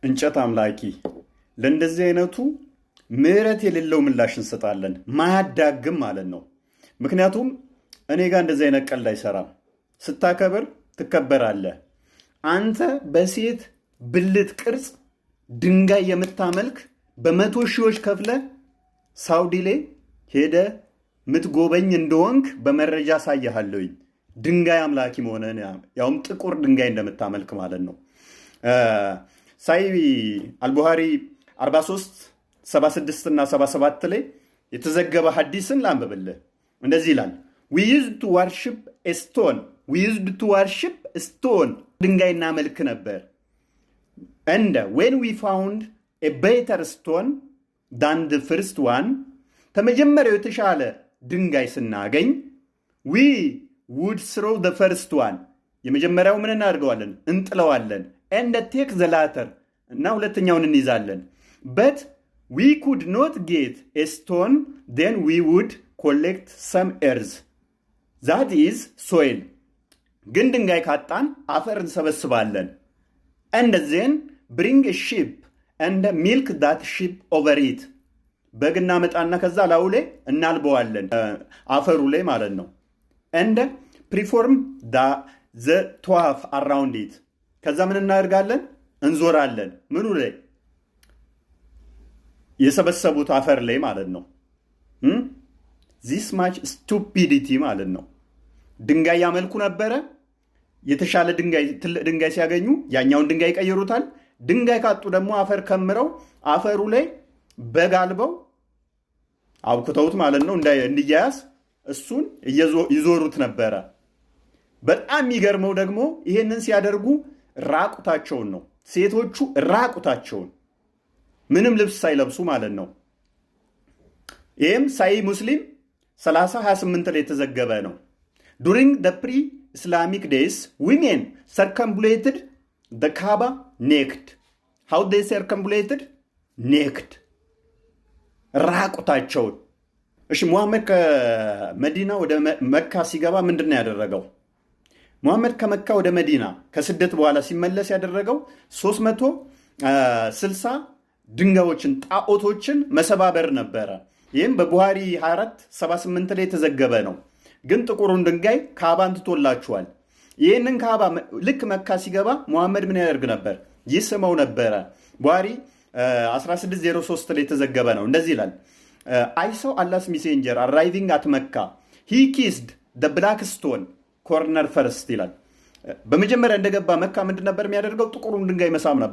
እንጨት አምላኪ ለእንደዚህ አይነቱ ምህረት የሌለው ምላሽ እንሰጣለን። ማያዳግም ማለት ነው። ምክንያቱም እኔ ጋር እንደዚህ አይነት ቀልድ አይሰራም። ስታከብር ትከበራለህ። አንተ በሴት ብልት ቅርጽ ድንጋይ የምታመልክ በመቶ ሺዎች ከፍለ ሳውዲ ላይ ሄደ ምትጎበኝ እንደወንክ በመረጃ ሳያሃለሁኝ። ድንጋይ አምላኪ መሆነን ያውም ጥቁር ድንጋይ እንደምታመልክ ማለት ነው። ሳይ አልቡሃሪ 43 76 እና 77 ላይ የተዘገበ ሐዲስን ላንብብልህ። እንደዚህ ይላል፣ we used to worship a stone ድንጋይ እናመልክ ነበር። and when we found a better stone than the first one ከመጀመሪያው የተሻለ ድንጋይ ስናገኝ we would throw the first one የመጀመሪያው ምን እናደርገዋለን? እንጥለዋለን። and take the latter እና ሁለተኛውን እንይዛለን። but we could not get a stone, then we would collect some earth, that is soil. ግን ድንጋይ ካጣን አፈር እንሰበስባለን። and then bring a sheep and milk that sheep over it. በግና መጣና ከዛ ላዩ ላይ እናልበዋለን፣ አፈሩ ላይ ማለት ነው። and perform the tawaf around it. ከዛ ምን እናደርጋለን? እንዞራለን። ምኑ ላይ? የሰበሰቡት አፈር ላይ ማለት ነው። this much stupidity ማለት ነው። ድንጋይ ያመልኩ ነበረ። የተሻለ ድንጋይ ትልቅ ድንጋይ ሲያገኙ ያኛውን ድንጋይ ይቀይሩታል። ድንጋይ ካጡ ደግሞ አፈር ከምረው አፈሩ ላይ በጋልበው አብኩተውት ማለት ነው እንዲያያዝ እሱን ይዞሩት ነበረ። በጣም የሚገርመው ደግሞ ይሄንን ሲያደርጉ ራቁታቸውን ነው። ሴቶቹ ራቁታቸውን ምንም ልብስ ሳይለብሱ ማለት ነው። ይህም ሳይ ሙስሊም 30:28 ላይ የተዘገበ ነው። during the pre-Islamic days women circumambulated the Kaaba naked. how they circumambulated? naked ራቁታቸውን። እሺ ሙሐመድ ከመዲና ወደ መካ ሲገባ ምንድን ነው ያደረገው? ሙሐመድ ከመካ ወደ መዲና ከስደት በኋላ ሲመለስ ያደረገው 360 ድንጋዮችን ጣዖቶችን መሰባበር ነበረ። ይህም በቡሃሪ 24:78 ላይ የተዘገበ ነው። ግን ጥቁሩን ድንጋይ ካባን ትቶላችኋል። ይህንን ካባ ልክ መካ ሲገባ ሙሐመድ ምን ያደርግ ነበር? ይስመው ነበረ። ቡሃሪ 16:03 ላይ የተዘገበ ነው። እንደዚህ ይላል፣ I saw Allah's messenger arriving at Mecca. He kissed the black stone corner first ይላል። በመጀመሪያ እንደገባ መካ ምንድን ነበር የሚያደርገው? ጥቁሩን ድንጋይ መሳም ነበር።